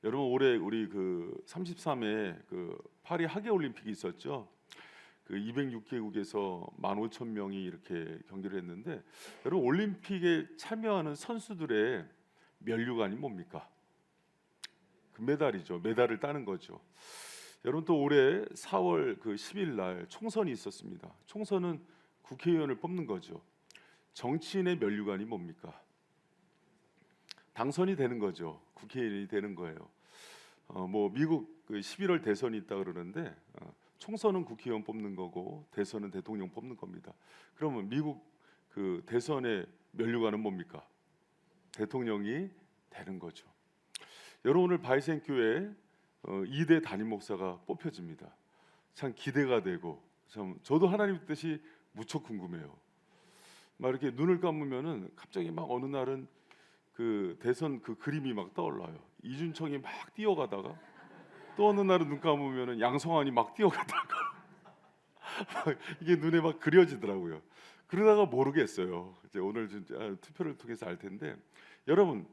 여러분 올해 우리 33회 파리 하계 올림픽이 있었죠. 206개국에서 15,000명이 이렇게 경기를 했는데, 여러분 올림픽에 참여하는 선수들의 면류관이 뭡니까? 금메달이죠. 메달을 따는 거죠. 여러분 또 올해 4월 10일 날 총선이 있었습니다. 총선은 국회의원을 뽑는 거죠. 정치인의 면류관이 뭡니까? 당선이 되는 거죠. 국회의원이 되는 거예요. 미국 11월 대선이 있다 그러는데, 총선은 국회의원 뽑는 거고 대선은 대통령 뽑는 겁니다. 그러면 미국 대선의 면류관은 뭡니까? 대통령이 되는 거죠. 여러분 오늘 바이센 교회 2대 담임 목사가 뽑혀집니다. 참 기대가 되고, 참 저도 하나님 뜻이 무척 궁금해요. 막 이렇게 눈을 감으면은 갑자기 막 어느 날은 대선 그림이 막 떠올라요. 이준청이 막 뛰어가다가, 또 어느 날은 눈 감으면은 양성환이 막 뛰어가다가 이게 눈에 막 그려지더라고요. 그러다가 모르겠어요. 이제 오늘 진짜 투표를 통해서 알 텐데, 여러분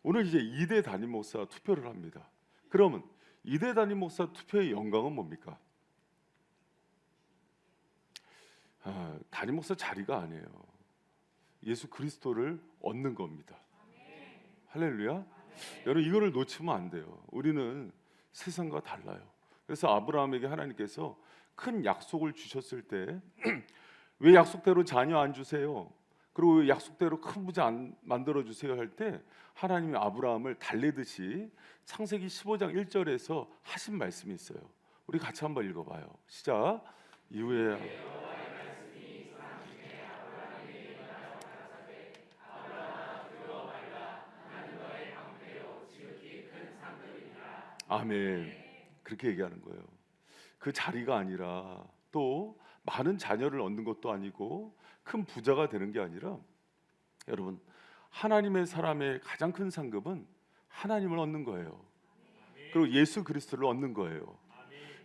오늘 이제 2대 담임 목사 투표를 합니다. 그러면 2대 담임 목사 투표의 영광은 뭡니까? 담임 목사 자리가 아니에요. 예수 그리스도를 얻는 겁니다. 할렐루야. 여러분 이거를 놓치면 안 돼요. 우리는 세상과 달라요. 그래서 아브라함에게 하나님께서 큰 약속을 주셨을 때 왜 약속대로 자녀 안 주세요? 그리고 왜 약속대로 큰 부자 안 만들어 주세요 할 때, 하나님이 아브라함을 달래듯이 창세기 15장 1절에서 하신 말씀이 있어요. 우리 같이 한번 읽어봐요. 시작. 이후에 아멘. 그렇게 얘기하는 거예요. 그 자리가 아니라, 또 많은 자녀를 얻는 것도 아니고 큰 부자가 되는 게 아니라, 여러분 하나님의 사람의 가장 큰 상급은 하나님을 얻는 거예요. 그리고 예수 그리스도를 얻는 거예요.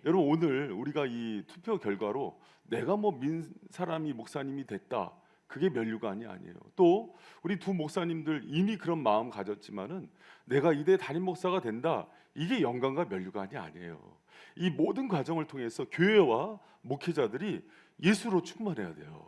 여러분 오늘 우리가 이 투표 결과로 내가 민 사람이 목사님이 됐다, 그게 면류관이 아니에요. 또 우리 두 목사님들 이미 그런 마음 가졌지만은 내가 이대 담임 목사가 된다, 이게 영광과 면류관이 아니에요. 이 모든 과정을 통해서 교회와 목회자들이 예수로 충만해야 돼요.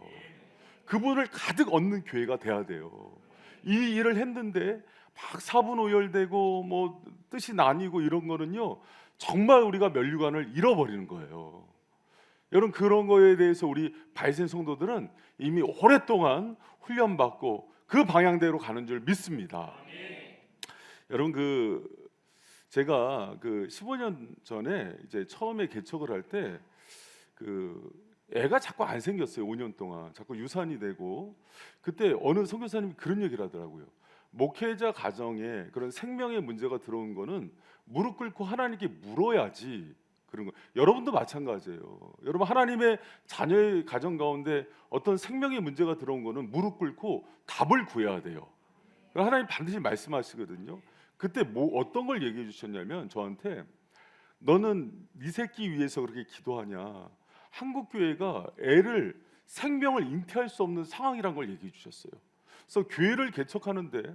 그분을 가득 얻는 교회가 돼야 돼요. 이 일을 했는데 막 사분오열되고 뜻이 나뉘고 이런 거는요, 정말 우리가 면류관을 잃어버리는 거예요. 여러분 그런 거에 대해서 우리 바이센 성도들은 이미 오랫동안 훈련받고 그 방향대로 가는 줄 믿습니다. 여러분 제가 15년 전에 이제 처음에 개척을 할 때 애가 자꾸 안 생겼어요. 5년 동안 자꾸 유산이 되고, 그때 어느 선교사님이 그런 얘기를 하더라고요. 목회자 가정에 그런 생명의 문제가 들어온 거는 무릎 꿇고 하나님께 물어야지. 그런 거. 여러분도 마찬가지예요. 여러분 하나님의 자녀의 가정 가운데 어떤 생명의 문제가 들어온 거는 무릎 꿇고 답을 구해야 돼요. 하나님 반드시 말씀하시거든요. 그때 어떤 걸 얘기해 주셨냐면, 저한테 너는 네 새끼 위해서 그렇게 기도하냐, 한국 교회가 애를 생명을 잉태할 수 없는 상황이란 걸 얘기해 주셨어요. 그래서 교회를 개척하는데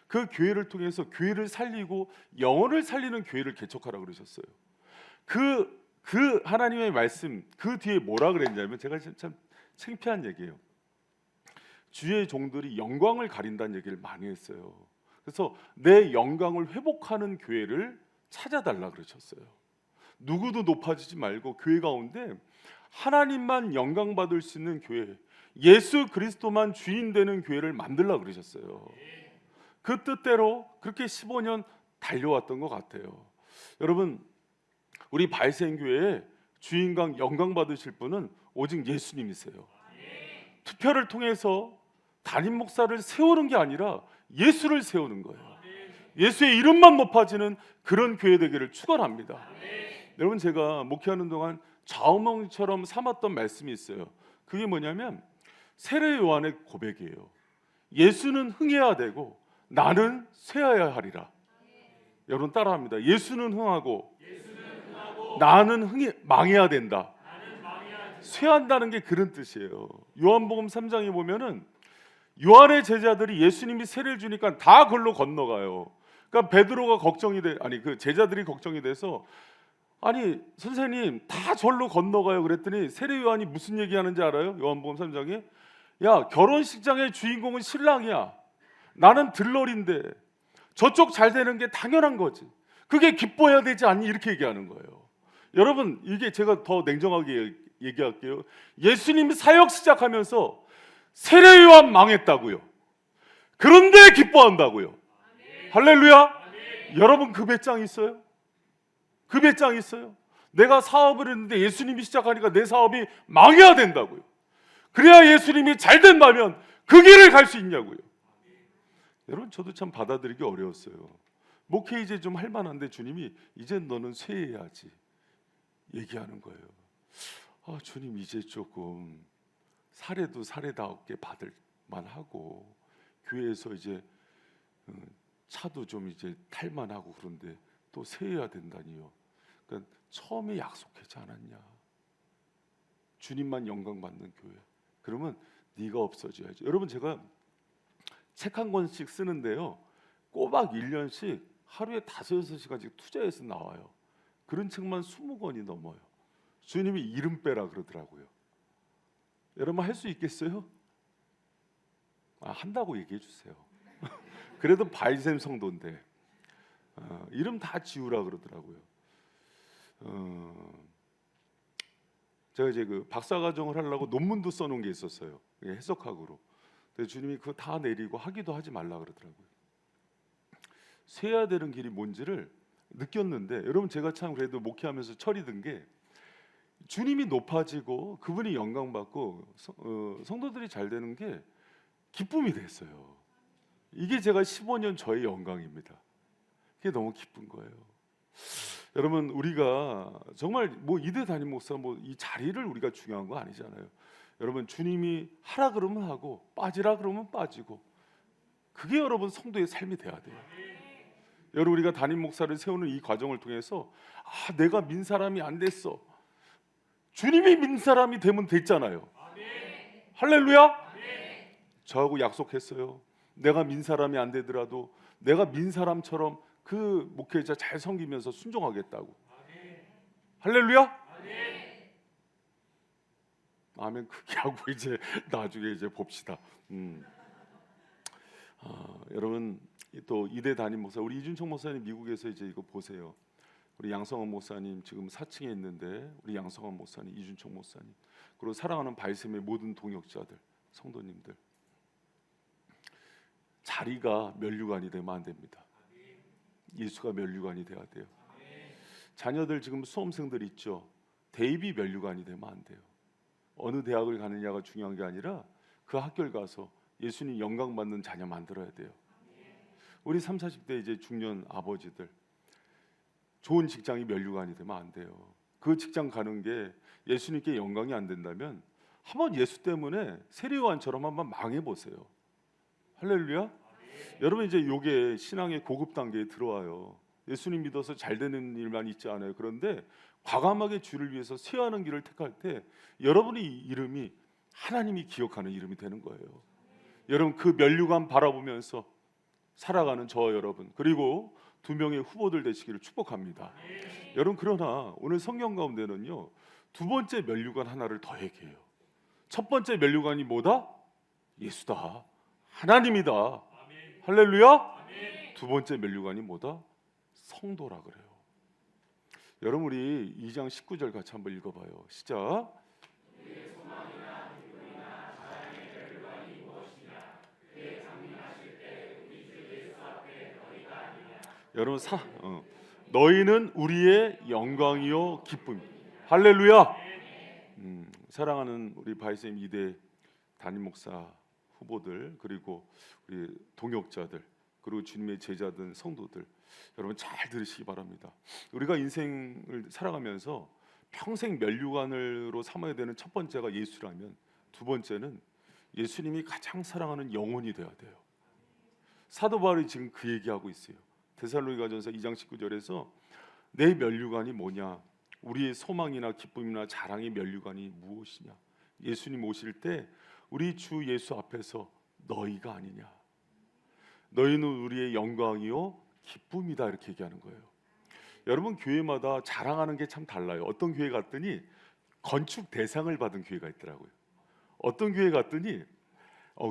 그 교회를 통해서 교회를 살리고 영혼을 살리는 교회를 개척하라 그러셨어요. 그 하나님의 말씀 그 뒤에 뭐라 그랬냐면, 제가 참 창피한 얘기예요. 주의 종들이 영광을 가린다는 얘기를 많이 했어요. 그래서 내 영광을 회복하는 교회를 찾아달라 그러셨어요. 누구도 높아지지 말고 교회 가운데 하나님만 영광 받을 수 있는 교회, 예수 그리스도만 주인 되는 교회를 만들라 그러셨어요. 그 뜻대로 그렇게 15년 달려왔던 것 같아요. 여러분 우리 바이센 교회에 주인공 영광 받으실 분은 오직 예수님이세요. 투표를 통해서 담임 목사를 세우는 게 아니라 예수를 세우는 거예요. 예수의 이름만 높아지는 그런 교회 되기를 축원합니다. 여러분 제가 목회하는 동안 좌우명처럼 삼았던 말씀이 있어요. 그게 뭐냐면 세례 요한의 고백이에요. 예수는 흥해야 되고 나는 쇠해야 하리라. 여러분 따라합니다. 예수는 흥하고 나는 망해야 된다. 쇠한다는 게 그런 뜻이에요. 요한복음 3장에 보면은 요한의 제자들이 예수님이 세례를 주니까 다 그걸로 건너가요. 그러니까 베드로가 걱정이 돼, 아니 그 제자들이 걱정이 돼서, 아니 선생님 다 절로 건너가요 그랬더니 세례 요한이 무슨 얘기하는지 알아요? 요한복음 3장에 야, 결혼식장의 주인공은 신랑이야. 나는 들러리인데 저쪽 잘 되는 게 당연한 거지. 그게 기뻐해야 되지 않니? 이렇게 얘기하는 거예요. 여러분, 이게 제가 더 냉정하게 얘기할게요. 예수님이 사역 시작하면서 세례 요한 망했다고요. 그런데 기뻐한다고요. 할렐루야. 여러분, 그 배짱 있어요? 그 배짱 있어요? 내가 사업을 했는데 예수님이 시작하니까 내 사업이 망해야 된다고요. 그래야 예수님이 잘 된다면 그 길을 갈 수 있냐고요. 여러분, 저도 참 받아들이기 어려웠어요. 목회 이제 좀 할 만한데 주님이 이젠 너는 쇠해야지 얘기하는 거예요. 아, 주님 이제 조금 사례도 사례다웠게 받을 만하고 교회에서 이제 차도 좀 이제 탈만하고 그런데 또 쇠해야 된다니요. 그러니까 처음에 약속하지 않았냐? 주님만 영광 받는 교회. 그러면 네가 없어져야지. 여러분, 제가 책 한 권씩 쓰는데요, 꼬박 1년씩 하루에 5-6시간씩 투자해서 나와요. 그런 책만 20권이 넘어요. 주님이 이름 빼라 그러더라고요. 여러분, 할 수 있겠어요? 한다고 얘기해 주세요. 그래도 바이샘 성도인데 이름 다 지우라 그러더라고요. 제가 이제 그 박사과정을 하려고 논문도 써놓은 게 있었어요. 해석학으로. 근데 주님이 그거 다 내리고 하기도 하지 말라 그러더라고요. 쇠야 되는 길이 뭔지를 느꼈는데, 여러분 제가 참 그래도 목회하면서 철이 든 게, 주님이 높아지고 그분이 영광 받고 성도들이 잘 되는 게 기쁨이 됐어요. 이게 제가 15년 저의 영광입니다. 그게 너무 기쁜 거예요. 여러분, 우리가 정말 뭐 이대 담임 목사 뭐 이 자리를 우리가 중요한 거 아니잖아요. 여러분, 주님이 하라 그러면 하고 빠지라 그러면 빠지고, 그게 여러분 성도의 삶이 돼야 돼요. 여러분, 우리가 담임 목사를 세우는 이 과정을 통해서 내가 민 사람이 안 됐어. 주님이 민 사람이 되면 됐잖아요. 할렐루야. 저하고 약속했어요. 내가 민 사람이 안 되더라도 내가 민 사람처럼 그 목회자 잘 섬기면서 순종하겠다고. 할렐루야. 아멘. 크게 하고 이제 나중에 이제 봅시다. 여러분, 또 이대 담임 목사 우리 이준청 목사님 미국에서 이제 이거 보세요. 우리 양성원 목사님 지금 4층에 있는데, 우리 양성원 목사님, 이준청 목사님, 그리고 사랑하는 바이샘의 모든 동역자들, 성도님들, 자리가 면류관이 되면 안 됩니다. 예수가 면류관이 돼야 돼요. 자녀들 지금 수험생들 있죠. 대입이 면류관이 되면 안 돼요. 어느 대학을 가느냐가 중요한 게 아니라 그 학교를 가서 예수님 영광 받는 자녀 만들어야 돼요. 우리 30-40대 이제 중년 아버지들, 좋은 직장이 면류관이 되면 안 돼요. 그 직장 가는 게 예수님께 영광이 안 된다면 한번 예수 때문에 세례 요한처럼 한번 망해 보세요. 할렐루야. 여러분, 이제 요게 신앙의 고급 단계에 들어와요. 예수님 믿어서 잘 되는 일만 있지 않아요. 그런데 과감하게 주를 위해서 쇠하는 길을 택할 때 여러분의 이름이 하나님이 기억하는 이름이 되는 거예요. 여러분, 그 면류관 바라보면서 살아가는 저와 여러분, 그리고 2명의 후보들 되시기를 축복합니다. 여러분, 그러나 오늘 성경 가운데는요, 2번째 면류관 하나를 더 얘기해요. 첫 번째 면류관이 뭐다? 예수다, 하나님이다. 할렐루야. 2번째 면류관이 뭐다? 성도라 그래요. 여러분, 우리 2장 19절 같이 한번 읽어봐요. 시작. 여러분, 너희는 우리의 영광이요 기쁨. 할렐루야. 사랑하는 우리 바이샘 2대 담임 목사 후보들, 그리고 우리 동역자들, 그리고 주님의 제자들, 성도들, 여러분 잘 들으시기 바랍니다. 우리가 인생을 살아가면서 평생 면류관으로 삼아야 되는 첫 번째가 예수라면, 2번째는 예수님이 가장 사랑하는 영혼이 돼야 돼요. 사도 바울이 지금 그 얘기하고 있어요. 데살로니가전서 2장 19절에서 내 면류관이 뭐냐? 우리의 소망이나 기쁨이나 자랑의 면류관이 무엇이냐? 예수님 오실 때 우리 주 예수 앞에서 너희가 아니냐? 너희는 우리의 영광이요 기쁨이다 이렇게 얘기하는 거예요. 여러분 교회마다 자랑하는 게 참 달라요. 어떤 교회 갔더니 건축 대상을 받은 교회가 있더라고요. 어떤 교회 갔더니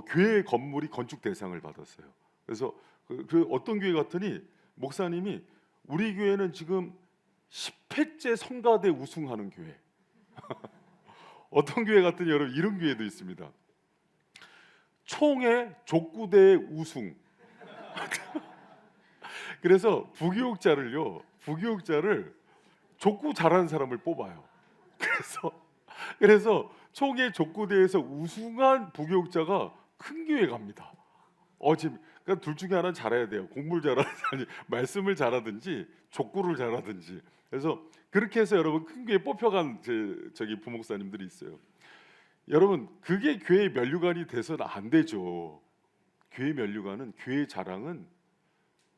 교회 건물이 건축 대상을 받았어요. 그래서 그 어떤 교회 갔더니 목사님이 우리 교회는 지금 10회째 성가대 우승하는 교회. 어떤 교회 갔더니 여러분 이런 교회도 있습니다. 총회 족구대 우승. 그래서 부교육자를 족구 잘하는 사람을 뽑아요. 그래서 총회 족구대에서 우승한 부교육자가 큰 교회 갑니다. 지금 그러니까 둘 중에 하나는 잘해야 돼요. 공부를 잘하든지 말씀을 잘하든지 족구를 잘하든지. 그래서 그렇게 해서 여러분 큰 교회 뽑혀간 저기 부목사님들이 있어요. 여러분 그게 교회 면류관이 돼서는 안 되죠. 교회 면류관은 교회 자랑은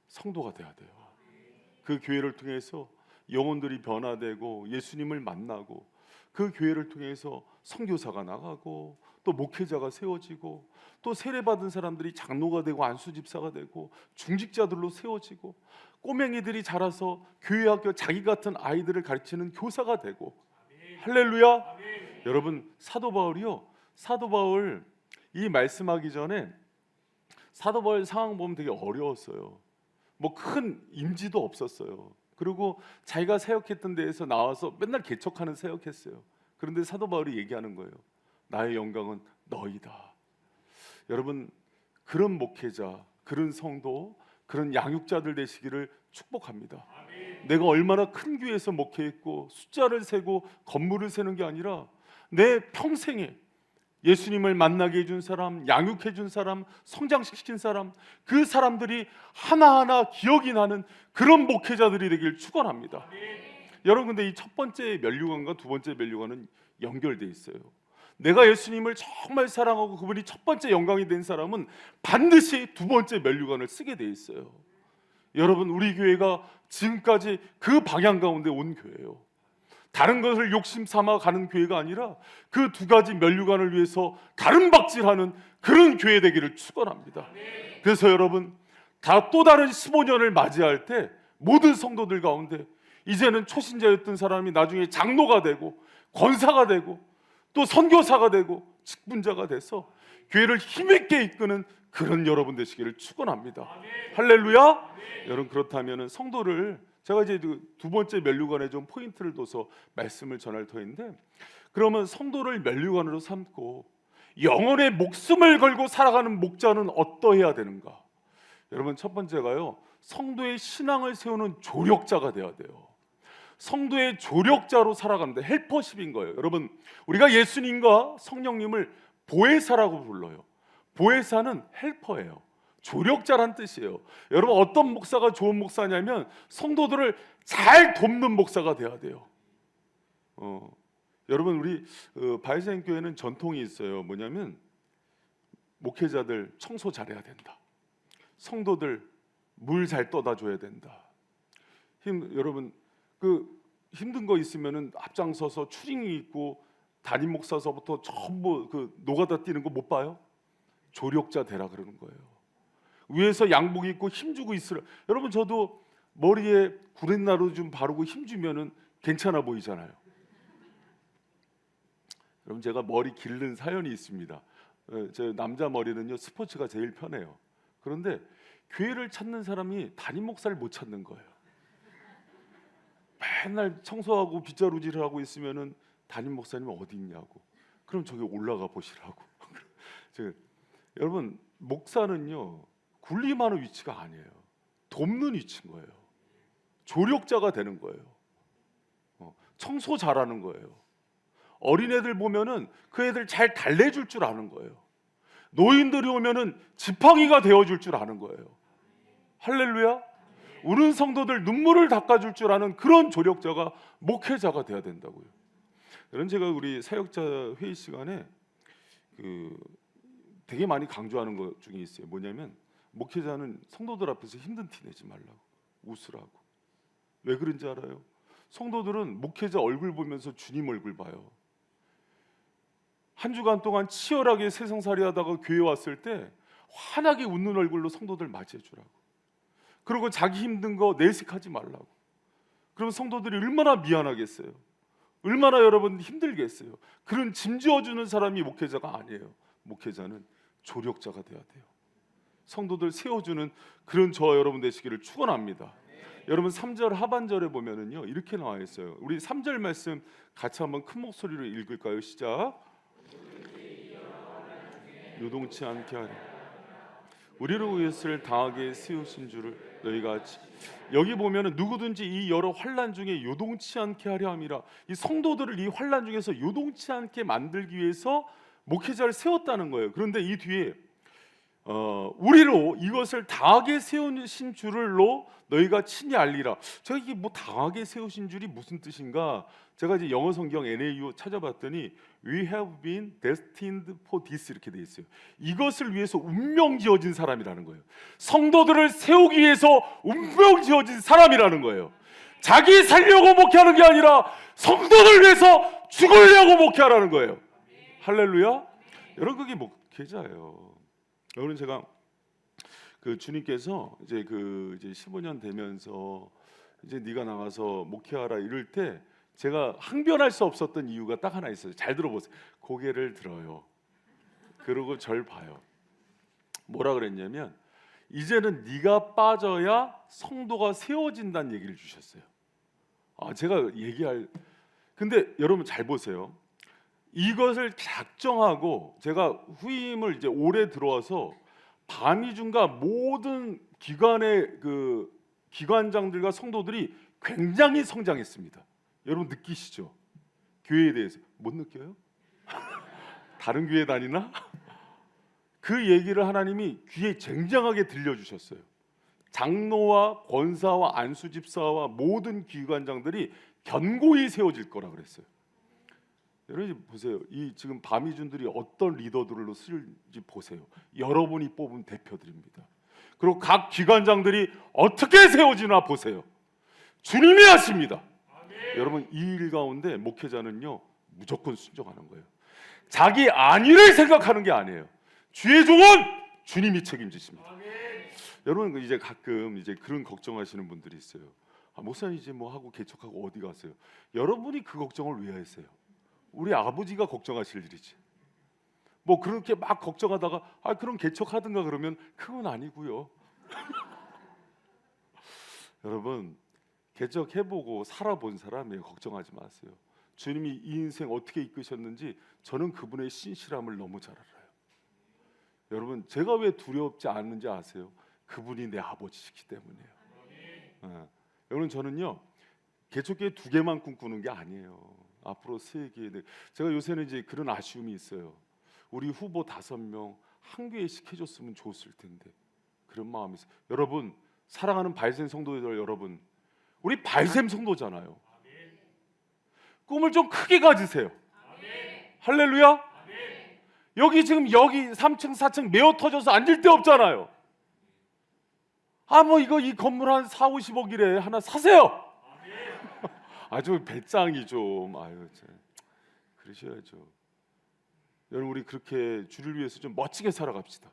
성도가 돼야 돼요. 그 교회를 통해서 영혼들이 변화되고 예수님을 만나고 그 교회를 통해서 선교사가 나가고 또 목회자가 세워지고 또 세례받은 사람들이 장로가 되고 안수집사가 되고 중직자들로 세워지고 꼬맹이들이 자라서 교회 학교 자기 같은 아이들을 가르치는 교사가 되고. 할렐루야. 여러분 사도 바울 이 말씀하기 전에 사도 바울 상황 보면 되게 어려웠어요. 뭐 큰 임지도 없었어요. 그리고 자기가 사역했던 데에서 나와서 맨날 개척하는 사역했어요. 그런데 사도 바울이 얘기하는 거예요. 나의 영광은 너희다. 여러분 그런 목회자, 그런 성도, 그런 양육자들 되시기를 축복합니다. 내가 얼마나 큰 교회에서 목회했고 숫자를 세고 건물을 세는 게 아니라 내 평생에 예수님을 만나게 해준 사람, 양육해준 사람, 성장시킨 사람, 그 사람들이 하나하나 기억이 나는 그런 목회자들이 되길 축원합니다. 여러분 근데 이 첫 번째 면류관과 두 번째 면류관은 연결돼 있어요. 내가 예수님을 정말 사랑하고 그분이 첫 번째 영광이 된 사람은 반드시 두 번째 면류관을 쓰게 돼 있어요. 여러분 우리 교회가 지금까지 그 방향 가운데 온 교회예요. 다른 것을 욕심 삼아 가는 교회가 아니라 그 두 가지 면류관을 위해서 다른 박질하는 그런 교회 되기를 축원합니다. 그래서 여러분 다 또 다른 15년을 맞이할 때 모든 성도들 가운데 이제는 초신자였던 사람이 나중에 장로가 되고 권사가 되고 또 선교사가 되고 직분자가 돼서 교회를 힘있게 이끄는 그런 여러분 되시기를 축원합니다. 할렐루야. 여러분 그렇다면 성도를 제가 이제 두 번째 면류관에 좀 포인트를 둬서 말씀을 전할 터인데, 그러면 성도를 면류관으로 삼고 영혼의 목숨을 걸고 살아가는 목자는 어떠해야 되는가? 여러분 첫 번째가요, 성도의 신앙을 세우는 조력자가 돼야 돼요. 성도의 조력자로 살아가는데 헬퍼십인 거예요. 여러분 우리가 예수님과 성령님을 보혜사라고 불러요. 보혜사는 헬퍼예요. 조력자란 뜻이에요. 여러분 어떤 목사가 좋은 목사냐면 성도들을 잘 돕는 목사가 돼야 돼요. 여러분 우리 바이센 교회는 전통이 있어요. 뭐냐면 목회자들 청소 잘해야 된다. 성도들 물 잘 떠다 줘야 된다. 여러분 힘든 거 있으면은 앞장서서 추링이 있고 담임 목사서부터 전부 노가다 뛰는 거 못 봐요? 조력자 되라 그러는 거예요. 위에서 양복 입고 힘주고 있으라. 여러분 저도 머리에 구렛나루 좀 바르고 힘주면은 괜찮아 보이잖아요. 여러분 제가 머리 기른 사연이 있습니다. 제 남자 머리는요 스포츠가 제일 편해요. 그런데 교회를 찾는 사람이 담임 목사를 못 찾는 거예요. 맨날 청소하고 빗자루질을 하고 있으면은 담임 목사님 어디 있냐고. 그럼 저기 올라가 보시라고. 여러분 목사는요 군림하는 위치가 아니에요. 돕는 위치인 거예요. 조력자가 되는 거예요. 청소 잘하는 거예요. 어린애들 보면은 그 애들 잘 달래줄 줄 아는 거예요. 노인들이 오면은 지팡이가 되어줄 줄 아는 거예요. 할렐루야. 우는 성도들 눈물을 닦아줄 줄 아는 그런 조력자가 목회자가 돼야 된다고요. 그런 제가 우리 사역자 회의 시간에 되게 많이 강조하는 것 중에 있어요. 뭐냐면 목회자는 성도들 앞에서 힘든 티 내지 말라고, 웃으라고. 왜 그런지 알아요? 성도들은 목회자 얼굴 보면서 주님 얼굴 봐요. 한 주간 동안 치열하게 세상살이 하다가 교회 왔을 때 환하게 웃는 얼굴로 성도들 맞이해 주라고. 그리고 자기 힘든 거 내색하지 말라고. 그럼 성도들이 얼마나 미안하겠어요. 얼마나 여러분 힘들겠어요. 그런 짐지어주는 사람이 목회자가 아니에요. 목회자는 조력자가 돼야 돼요. 성도들 세워주는 그런 저와 여러분 되시기를 축원합니다. 여러분 3절 하반절에 보면은요 이렇게 나와 있어요. 우리 3절 말씀 같이 한번 큰 목소리로 읽을까요? 시작. 요동치 않게 하리. 우리를 위해서 당하게 세우신 줄을 너희가 여기 보면은 누구든지 이 여러 환난 중에 요동치 않게 하려 함이라. 이 성도들을 이 환난 중에서 요동치 않게 만들기 위해서 목회자를 세웠다는 거예요. 그런데 이 뒤에 우리로 이것을 당하게 세우신 줄로 너희가 친히 알리라. 제가 이게 뭐 당하게 세우신 줄이 무슨 뜻인가? 제가 이제 영어 성경 NAU 찾아봤더니 We have been destined for this 이렇게 돼 있어요. 이것을 위해서 운명 지어진 사람이라는 거예요. 성도들을 세우기 위해서 운명 지어진 사람이라는 거예요. 자기 살려고 목회하는 게 아니라 성도들 위해서 죽으려고 목회하라는 거예요. 할렐루야. 여러분 그게 목회자예요. 여러분 제가 그 주님께서 이제 15년 되면서 이제 네가 나가서 목회하라 이럴 때 제가 항변할 수 없었던 이유가 딱 하나 있어요. 잘 들어보세요. 고개를 들어요. 그러고 절 봐요. 뭐라 그랬냐면 이제는 네가 빠져야 성도가 세워진다는 얘기를 주셨어요. 제가 근데 여러분 잘 보세요. 이것을 작정하고 제가 후임을 이제 올해 들어와서 밤이중과 모든 기관의 그 기관장들과 성도들이 굉장히 성장했습니다. 여러분 느끼시죠? 교회에 대해서 못 느껴요? 다른 교회 다니나? 그 얘기를 하나님이 귀에 쟁쟁하게 들려주셨어요. 장로와 권사와 안수집사와 모든 기관장들이 견고히 세워질 거라 그랬어요. 여러분 보세요. 이 지금 밤이준들이 어떤 리더들로 쓸지 보세요. 여러분이 뽑은 대표들입니다. 그리고 각 기관장들이 어떻게 세워지나 보세요. 주님이 하십니다. 여러분 이 일 가운데 목회자는요 무조건 순종하는 거예요. 자기 안위를 생각하는 게 아니에요. 주의 종은 주님이 책임지십니다. 여러분 이제 가끔 이제 그런 걱정하시는 분들이 있어요. 목사님 이제 뭐 하고 개척하고 어디 가세요? 여러분이 그 걱정을 왜 하세요? 우리 아버지가 걱정하실 일이지. 뭐 그렇게 막 걱정하다가 그럼 개척하든가 그러면 그건 아니고요. 여러분 개척해보고 살아본 사람이에요. 걱정하지 마세요. 주님이 이 인생 어떻게 이끄셨는지 저는 그분의 신실함을 너무 잘 알아요. 여러분 제가 왜 두렵지 않는지 아세요? 그분이 내 아버지시기 때문이에요. 여러분 저는요 개척교회 2개만 꿈꾸는 게 아니에요. 앞으로 3개. 제가 요새는 이제 그런 아쉬움이 있어요. 우리 후보 5명 한 교회씩 해줬으면 좋았을 텐데 그런 마음이 있어요. 여러분 사랑하는 발샘 성도들 여러분, 우리 발샘 성도잖아요. 꿈을 좀 크게 가지세요. 할렐루야. 여기 지금 3층 4층 메어 터져서 앉을 데 없잖아요. 뭐 이거 이 건물 한 4, 50억이래 하나 사세요. 좀 배짱이 좀 그러셔야죠. 여러분 우리 그렇게 주를 위해서 좀 멋지게 살아갑시다.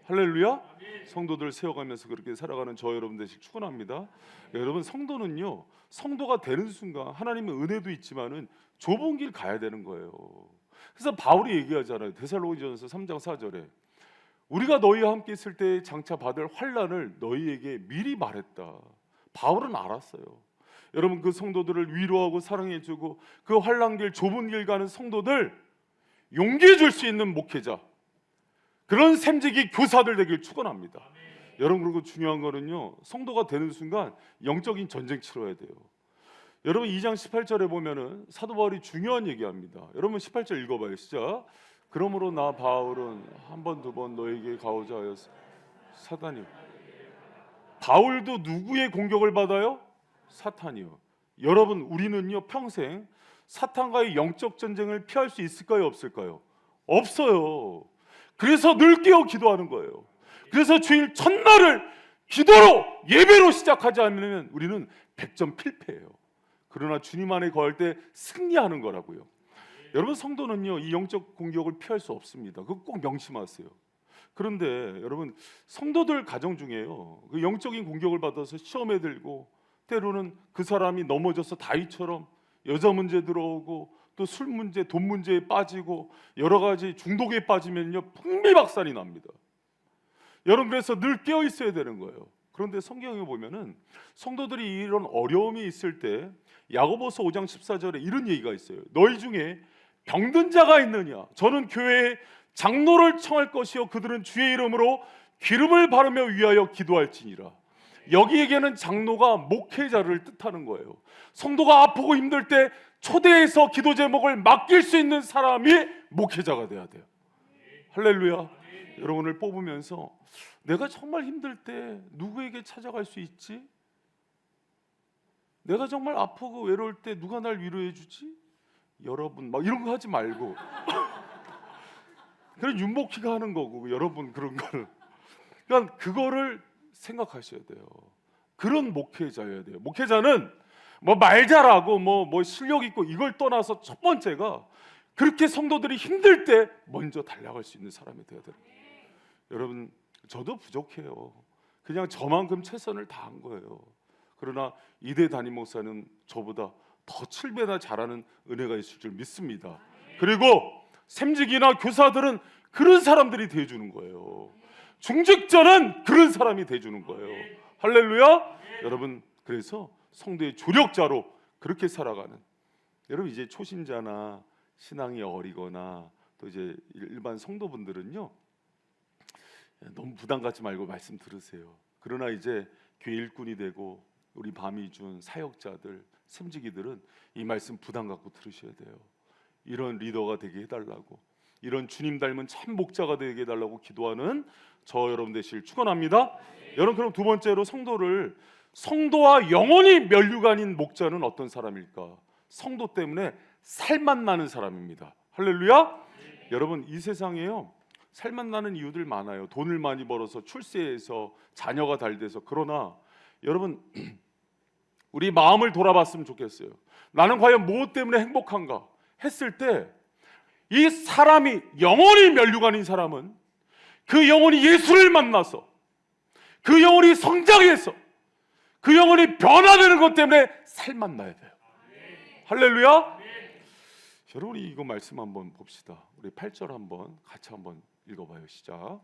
할렐루야. 성도들 세워가면서 그렇게 살아가는 저 여러분 되시길 축원합니다. 여러분 성도는요 성도가 되는 순간 하나님의 은혜도 있지만은 좁은 길 가야 되는 거예요. 그래서 바울이 얘기하잖아요. 데살로니가전서 3장 4절에 우리가 너희와 함께 있을 때 장차 받을 환난을 너희에게 미리 말했다. 바울은 알았어요. 여러분 그 성도들을 위로하고 사랑해주고 그 환난길 좁은 길 가는 성도들 용기해 줄 수 있는 목회자, 그런 샘직이 교사들 되길 축원합니다. 여러분 그리고 중요한 거는요 성도가 되는 순간 영적인 전쟁 치러야 돼요. 여러분 2장 18절에 보면은 사도 바울이 중요한 얘기합니다. 여러분 18절 읽어봐요. 시작. 그러므로 나 바울은 한 번 두 번 너에게 가오자 하였어. 사단이요. 바울도 누구의 공격을 받아요? 사탄이요. 여러분 우리는요 평생 사탄과의 영적 전쟁을 피할 수 있을까요? 없을까요? 없어요. 그래서 늘 깨어 기도하는 거예요. 그래서 주일 첫날을 기도로 예배로 시작하지 않으면 우리는 100점 필패예요. 그러나 주님 안에 거할 때 승리하는 거라고요. 여러분 성도는요 이 영적 공격을 피할 수 없습니다. 그거 꼭 명심하세요. 그런데 여러분, 성도들 가정 중에요, 그 영적인 공격을 받아서 시험에 들고 때로는 그 사람이 넘어져서 다윗처럼 여자 문제 들어오고 또 술 문제, 돈 문제에 빠지고 여러 가지 중독에 빠지면요 풍비박산이 납니다. 여러분, 그래서 늘 깨어 있어야 되는 거예요. 그런데 성경에 보면은 성도들이 이런 어려움이 있을 때 야고보서 5장 14절에 이런 얘기가 있어요. 너희 중에 병든 자가 있느냐? 저는 교회에 장로를 청할 것이요 그들은 주의 이름으로 기름을 바르며 위하여 기도할지니라. 여기에게는 장로가 목회자를 뜻하는 거예요. 성도가 아프고 힘들 때 초대해서 기도 제목을 맡길 수 있는 사람이 목회자가 돼야 돼요. 할렐루야. 여러분을 뽑으면서 내가 정말 힘들 때 누구에게 찾아갈 수 있지? 내가 정말 아프고 외로울 때 누가 날 위로해 주지? 여러분 막 이런 거 하지 말고 그런 윤복희가 하는 거고, 여러분 그런 거를, 그러니까 그거를 생각하셔야 돼요. 그런 목회자여야 돼요. 목회자는 뭐 말 잘하고 뭐 실력 있고 이걸 떠나서 첫 번째가 그렇게 성도들이 힘들 때 먼저 달려갈 수 있는 사람이 되어야 돼요. 여러분, 저도 부족해요. 그냥 저만큼 최선을 다한 거예요. 그러나 이대 담임 목사는 저보다 더 7배나 잘하는 은혜가 있을 줄 믿습니다. 그리고 샘직이나 교사들은 그런 사람들이 돼주는 거예요. 중직자는 그런 사람이 돼주는 거예요. 할렐루야. 여러분, 그래서 성도의 조력자로 그렇게 살아가는, 여러분 이제 초신자나 신앙이 어리거나 또 이제 일반 성도분들은요 너무 부담 갖지 말고 말씀 들으세요. 그러나 이제 교회 일꾼이 되고 우리 밤이준 사역자들, 샘지기들은 이 말씀 부담 갖고 들으셔야 돼요. 이런 리더가 되게 해달라고, 이런 주님 닮은 참 목자가 되게 해달라고 기도하는 저 여러분 되시길 축원합니다. 여러분, 그럼 두 번째로 성도와 영원히 면류관인 목자는 어떤 사람일까? 성도 때문에 살만 나는 사람입니다. 할렐루야. 여러분, 이 세상에요 살만 나는 이유들 많아요. 돈을 많이 벌어서, 출세해서, 자녀가 잘 돼서. 그러나 여러분, 우리 마음을 돌아봤으면 좋겠어요. 나는 과연 무엇 때문에 행복한가 했을 때, 이 사람이 영원히 면류관인 사람은 그 영혼이 예수를 만나서, 그 영혼이 성장해서, 그 영혼이 변화되는 것 때문에 살만 나야 돼요. 할렐루야. 여러분이 이거 말씀 한번 봅시다. 우리 8절 한번 같이 한번 읽어봐요. 시작.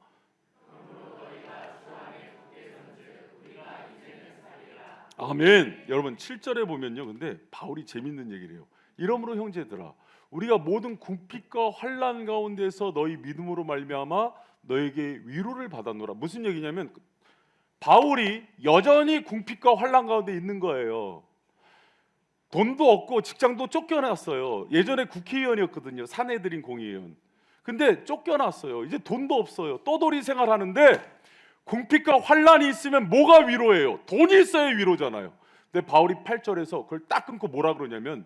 아멘. 여러분 7절에 보면요, 근데 바울이 재밌는 얘기를 해요. 이러므로 형제들아, 우리가 모든 궁핍과 환난 가운데서 너희 믿음으로 말미암아 너에게 위로를 받았노라. 무슨 얘기냐면 바울이 여전히 궁핍과 환난 가운데 있는 거예요. 돈도 없고 직장도 쫓겨났어요. 예전에 국회의원이었거든요. 사내들인 공의회원. 근데 쫓겨났어요. 이제 돈도 없어요. 떠돌이 생활하는데 궁핍과 환난이 있으면 뭐가 위로예요? 돈이 있어야 위로잖아요. 근데 바울이 8절에서 그걸 딱 끊고 뭐라 그러냐면,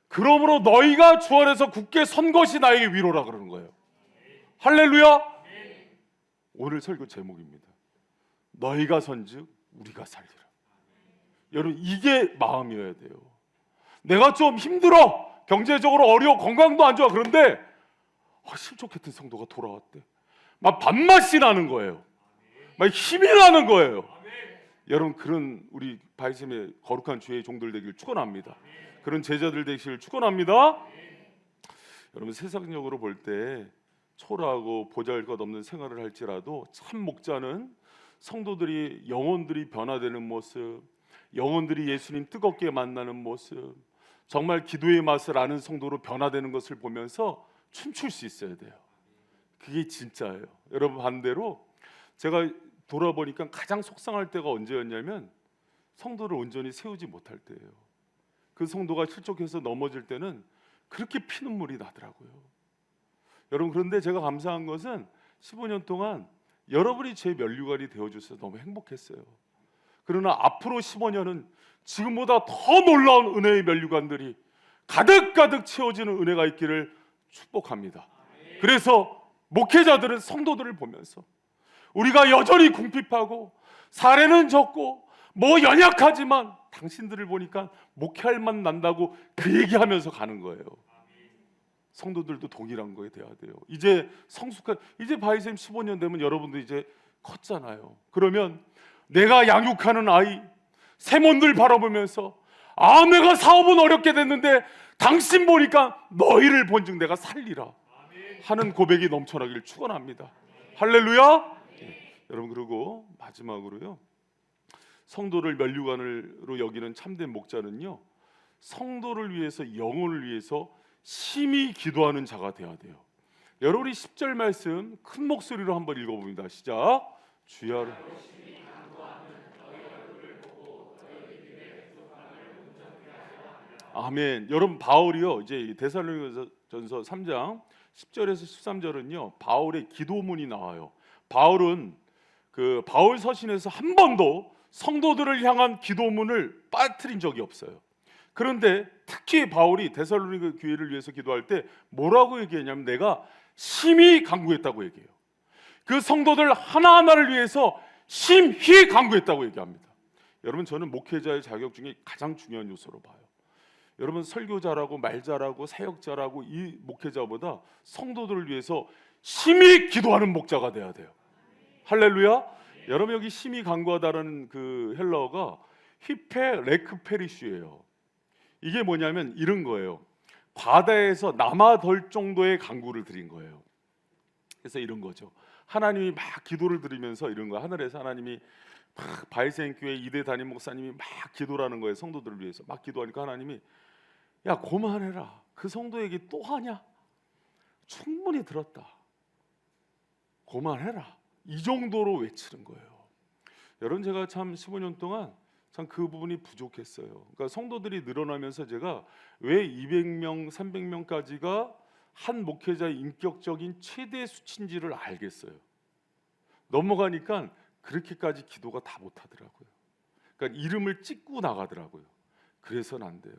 그러므로 너희가 주 안에서 굳게 선 것이 나에게 위로라 그러는 거예요. 할렐루야. 오늘 설교 제목입니다. 너희가 선즉 우리가 살리라. 여러분, 이게 마음이어야 돼요. 내가 좀 힘들어, 경제적으로 어려워, 건강도 안 좋아. 그런데 실족했던 성도가 돌아왔대. 막 밥맛이 나는 거예요. 막 힘이 나는 거예요. 여러분, 그런 우리 바이샘의 거룩한 주의 종들 되길 축원합니다. 그런 제자들 되시길 축원합니다. 여러분, 세상적으로 볼 때 초라하고 보잘것없는 생활을 할지라도 참 목자는 성도들이, 영혼들이 변화되는 모습, 영혼들이 예수님 뜨겁게 만나는 모습, 정말 기도의 맛을 아는 성도로 변화되는 것을 보면서 춤출 수 있어야 돼요. 그게 진짜예요. 여러분, 반대로 제가 돌아보니까 가장 속상할 때가 언제였냐면 성도를 온전히 세우지 못할 때예요. 그 성도가 실족해서 넘어질 때는 그렇게 피눈물이 나더라고요. 여러분, 그런데 제가 감사한 것은 15년 동안 여러분이 제 면류관이 되어주셔서 너무 행복했어요. 그러나 앞으로 15년은 지금보다 더 놀라운 은혜의 면류관들이 가득가득 채워지는 은혜가 있기를 축복합니다. 그래서 목회자들은 성도들을 보면서 우리가 여전히 궁핍하고 사례는 적고 뭐 연약하지만 당신들을 보니까 목회할 맛 난다고 그 얘기하면서 가는 거예요. 성도들도 동일한 거에 돼야 돼요. 이제 성숙한, 이제 바이셈 15년 되면 여러분도 이제 컸잖아요. 그러면 내가 양육하는 아이 세몬들 바라보면서 내가 사업은 어렵게 됐는데 당신 보니까 너희를 본즉 내가 살리라 하는 고백이 넘쳐나기를 축원합니다. 할렐루야. 여러분, 그리고 마지막으로요, 성도를 면류관으로 여기는 참된 목자는요, 성도를 위해서, 영혼을 위해서 심히 기도하는 자가 되어야 돼요. 여러분이 10절 말씀 큰 목소리로 한번 읽어봅니다. 시작. 주여. 아멘. 여러분, 바울이요, 이제 데살로니가전서 3장 10절에서 13절은요 바울의 기도문이 나와요. 바울은 그 바울 서신에서 한 번도 성도들을 향한 기도문을 빠뜨린 적이 없어요. 그런데 특히 바울이 데살로니가 교회를 위해서 기도할 때 뭐라고 얘기했냐면 내가 심히 간구했다고 얘기해요. 그 성도들 하나하나를 위해서 심히 간구했다고 얘기합니다. 여러분, 저는 목회자의 자격 중에 가장 중요한 요소로 봐요. 여러분, 설교자라고 말 잘하고 사역자라고 이 목회자보다 성도들을 위해서 심히 기도하는 목자가 돼야 돼요. 할렐루야. 여러분, 여기 심히 간구하다라는 그 헬라어가 히페 레크페리슈예요. 이게 뭐냐면 이런 거예요. 바다에서 남아돌 정도의 간구를 드린 거예요. 그래서 이런 거죠. 하나님이 막 기도를 드리면서 이런 거예요. 하늘에서 하나님이 막 바이센 교회 이대 담임 목사님이 막 기도를 하는 거예요. 성도들을 위해서 막 기도하니까 하나님이 야, 그만해라. 그 성도에게 또 하냐? 충분히 들었다. 그만해라. 이 정도로 외치는 거예요. 여러분, 제가 참 15년 동안 참 그 부분이 부족했어요. 그러니까 성도들이 늘어나면서 제가 왜 200명, 300명까지가 한 목회자의 인격적인 최대 수치인지를 알겠어요. 넘어가니까 그렇게까지 기도가 다 못하더라고요. 그러니까 이름을 찍고 나가더라고요. 그래서는 안 돼요.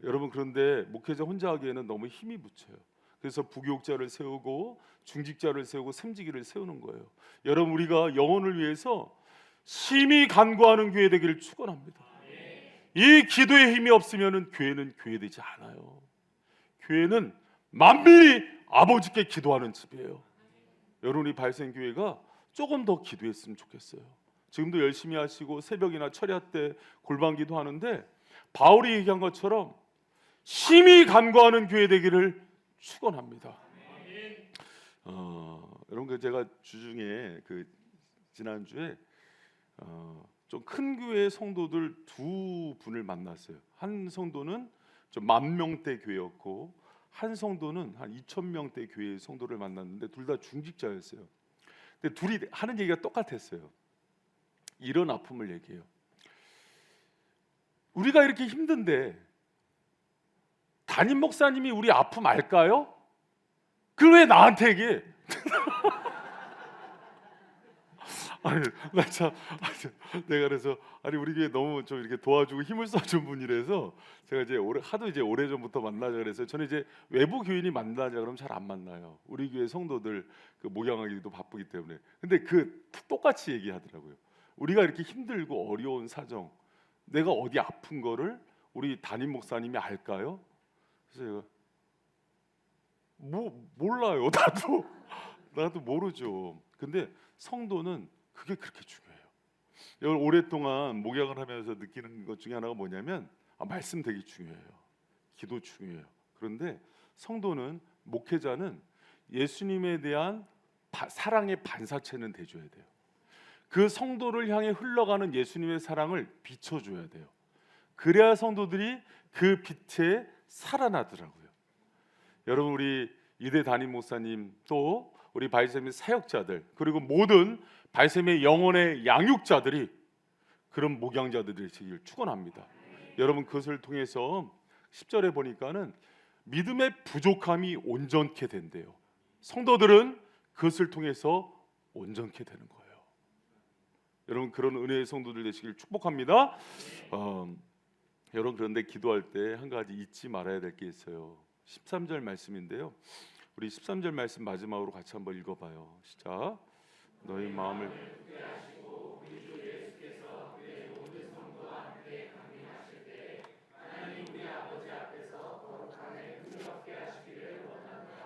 여러분, 그런데 목회자 혼자 하기에는 너무 힘이 붙여요. 그래서 부교육자를 세우고 중직자를 세우고 샘지기를 세우는 거예요. 여러분, 우리가 영혼을 위해서 심히 간구하는 교회 되기를 축원합니다. 이 기도의 힘이 없으면 교회는 교회되지 않아요. 교회는 만민이 아버지께 기도하는 집이에요. 여러분이 발생교회가 조금 더 기도했으면 좋겠어요. 지금도 열심히 하시고 새벽이나 철야 때 골방기도 하는데 바울이 얘기한 것처럼 심히 간구하는 교회 되기를 축원합니다. 여러분, 제가 주중에 지난주에 좀 큰 교회 성도들 두 분을 만났어요. 한 성도는 좀 10,000명대 교회였고 한 성도는 한 2,000명대 교회 성도를 만났는데 둘 다 중직자였어요. 근데 둘이 하는 얘기가 똑같았어요. 이런 아픔을 얘기해요. 우리가 이렇게 힘든데 담임 목사님이 우리 아픔 알까요? 그걸 왜 나한테 얘기해? 내가 그래서 우리 교회 너무 좀 이렇게 도와주고 힘을 써준 분이라서 제가 이제 하도 이제 오래 전부터 만나자 그래서 저는 이제 외부 교인이 만나자 그러면 잘 안 만나요. 우리 교회 성도들 목양하기도 바쁘기 때문에. 근데 똑같이 얘기하더라고요. 우리가 이렇게 힘들고 어려운 사정, 내가 어디 아픈 거를 우리 담임 목사님이 알까요? 그래서 제가 몰라요. 나도 모르죠. 근데 성도는 그게 그렇게 중요해요. 여러분, 오랫동안 목양을 하면서 느끼는 것 중에 하나가 뭐냐면 말씀 되게 중요해요. 기도 중요해요. 그런데 성도는, 목회자는 예수님에 대한 사랑의 반사체는 돼줘야 돼요. 그 성도를 향해 흘러가는 예수님의 사랑을 비춰줘야 돼요. 그래야 성도들이 그 빛에 살아나더라고요. 여러분, 우리 이대 담임 목사님, 또 우리 바이셈의 사역자들, 그리고 모든 바이셈의 영혼의 양육자들이 그런 목양자들이 되시길 축원합니다. 여러분, 그것을 통해서 10절에 보니까는 믿음의 부족함이 온전케 된대요. 성도들은 그것을 통해서 온전케 되는 거예요. 여러분, 그런 은혜의 성도들 되시길 축복합니다. 여러분, 그런데 기도할 때 한 가지 잊지 말아야 될 게 있어요. 13절 말씀인데요. 우리 13절 말씀 마지막으로 같이 한번 읽어봐요. 시작. 너희 마음을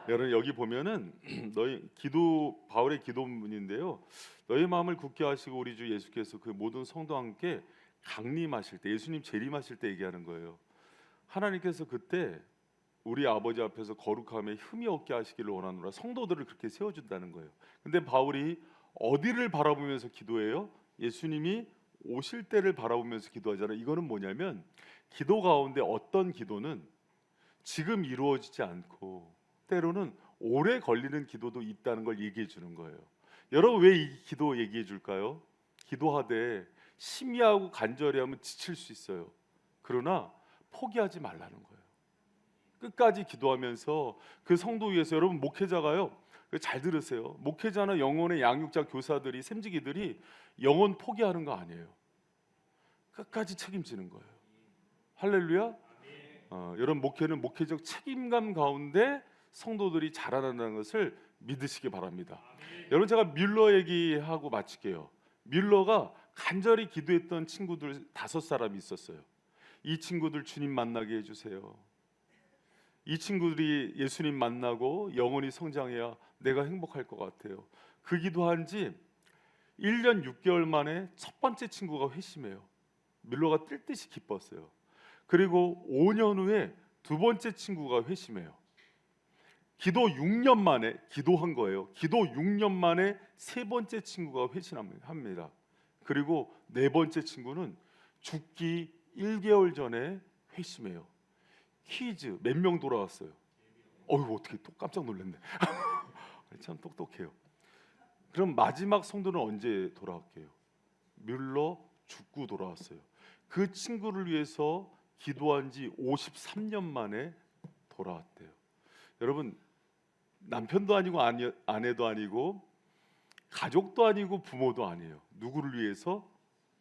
여러분 여기 보면은 너희 기도 바울의 기도문인데요. 너희 마음을 굳게 하시고 우리 주 예수께서 그 모든 성도와 함께 강림하실 때, 예수님 재림하실 때 얘기하는 거예요. 하나님께서 그때 우리 아버지 앞에서 거룩함에 흠이 없게 하시기를 원하노라. 성도들을 그렇게 세워준다는 거예요. 근데 바울이 어디를 바라보면서 기도해요? 예수님이 오실 때를 바라보면서 기도하잖아요. 이거는 뭐냐면 기도 가운데 어떤 기도는 지금 이루어지지 않고 때로는 오래 걸리는 기도도 있다는 걸 얘기해 주는 거예요. 여러분 왜 이 기도 얘기해 줄까요? 기도하되 심의하고 간절히 하면 지칠 수 있어요. 그러나 포기하지 말라는 거예요. 끝까지 기도하면서 그 성도 위해서. 여러분 목회자가요, 잘 들으세요. 목회자나 영혼의 양육자 교사들이, 샘지기들이 영혼 포기하는 거 아니에요. 끝까지 책임지는 거예요. 할렐루야. 여러분 목회는 목회적 책임감 가운데 성도들이 자라난다는 것을 믿으시기 바랍니다. 여러분 제가 뮬러 얘기하고 마칠게요. 뮬러가 간절히 기도했던 친구들 5사람이 있었어요. 이 친구들 주님 만나게 해주세요. 이 친구들이 예수님 만나고 영혼이 성장해야 내가 행복할 것 같아요. 그 기도한 지 1년 6개월 만에 첫 번째 친구가 회심해요. 뮬러가 뜰 듯이 기뻤어요. 그리고 5년 후에 두 번째 친구가 회심해요. 기도 6년 만에 기도한 거예요. 기도 6년 만에 세 번째 친구가 회심합니다. 그리고 네 번째 친구는 죽기 1개월 전에 회심해요. 퀴즈 몇 명 돌아왔어요? 어휴 어떻게 또 깜짝 놀랐네. 참 똑똑해요. 그럼 마지막 성도는 언제 돌아왔게요? 뮬러 죽고 돌아왔어요. 그 친구를 위해서 기도한 지 53년 만에 돌아왔대요. 여러분 남편도 아니고 아내도 아니고 가족도 아니고 부모도 아니에요. 누구를 위해서?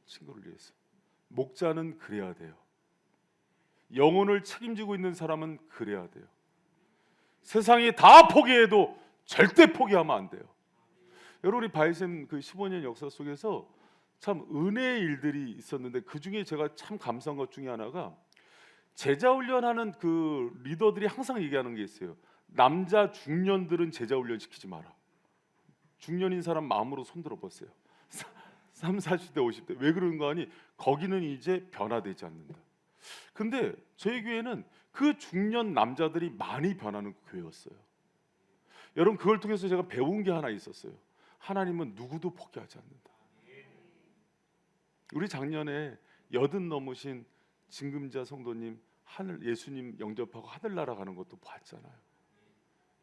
친구를 위해서. 목자는 그래야 돼요. 영혼을 책임지고 있는 사람은 그래야 돼요. 세상이 다 포기해도 절대 포기하면 안 돼요. 여러분 우리 바이샘 그 15년 역사 속에서 참 은혜의 일들이 있었는데 그 중에 제가 참 감사한 것 중에 하나가 제자 훈련하는 그 리더들이 항상 얘기하는 게 있어요. 남자 중년들은 제자 훈련 시키지 마라. 중년인 사람 마음으로 손들어 보세요. 3, 40대, 50대 왜 그런가 하니 거기는 이제 변화되지 않는다. 근데 저희 교회는 그 중년 남자들이 많이 변하는 교회였어요. 여러분 그걸 통해서 제가 배운 게 하나 있었어요. 하나님은 누구도 포기하지 않는다. 우리 작년에 80 넘으신 진금자 성도님 하늘 예수님 영접하고 하늘나라 가는 것도 봤잖아요.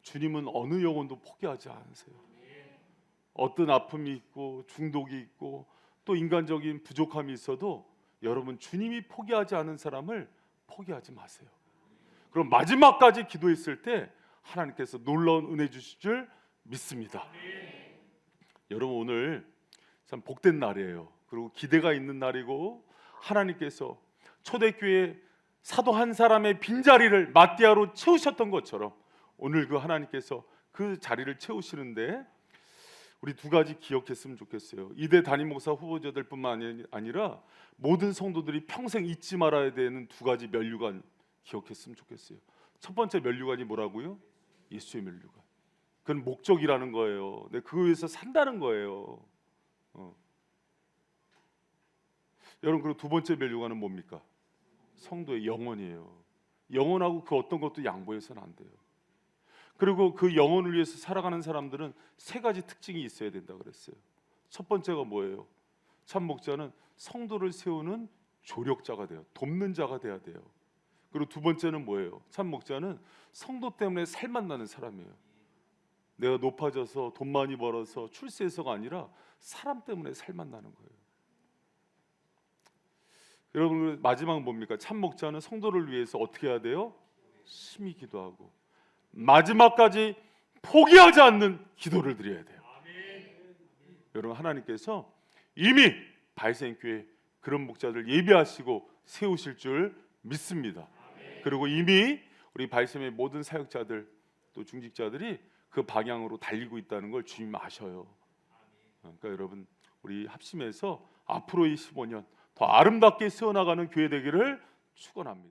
주님은 어느 영혼도 포기하지 않으세요. 어떤 아픔이 있고 중독이 있고 또 인간적인 부족함이 있어도 여러분 주님이 포기하지 않은 사람을 포기하지 마세요. 그럼 마지막까지 기도했을 때 하나님께서 놀라운 은혜 주실 줄 믿습니다. 여러분 오늘 참 복된 날이에요. 그리고 기대가 있는 날이고 하나님께서 초대교회 사도 한 사람의 빈자리를 마띠아로 채우셨던 것처럼 오늘 그 하나님께서 그 자리를 채우시는데 우리 두 가지 기억했으면 좋겠어요. 이대 담임 목사 후보자들뿐만 아니라 모든 성도들이 평생 잊지 말아야 되는 두 가지 면류관 기억했으면 좋겠어요. 첫 번째 면류관이 뭐라고요? 예수의 면류관. 그건 목적이라는 거예요. 그 위해서 산다는 거예요. 여러분 그리고 두 번째 면류관은 뭡니까? 성도의 영혼이에요. 영혼하고 그 어떤 것도 양보해서는 안 돼요. 그리고 그 영혼을 위해서 살아가는 사람들은 세 가지 특징이 있어야 된다 그랬어요. 첫 번째가 뭐예요? 참 목자는 성도를 세우는 조력자가 돼요. 돕는 자가 돼야 돼요. 그리고 두 번째는 뭐예요? 참 목자는 성도 때문에 살만 나는 사람이에요. 내가 높아져서 돈 많이 벌어서 출세해서가 아니라 사람 때문에 살만 나는 거예요. 여러분 마지막은 뭡니까? 참 목자는 성도를 위해서 어떻게 해야 돼요? 심히 기도하고 마지막까지 포기하지 않는 기도를 드려야 돼요. 여러분 하나님께서 이미 바이센교회 그런 목자들 예비하시고 세우실 줄 믿습니다. 그리고 이미 우리 바이센의 모든 사역자들 또 중직자들이 그 방향으로 달리고 있다는 걸 주님 아셔요. 그러니까 여러분 우리 합심해서 앞으로의 15년 더 아름답게 세워나가는 교회 되기를 축원합니다.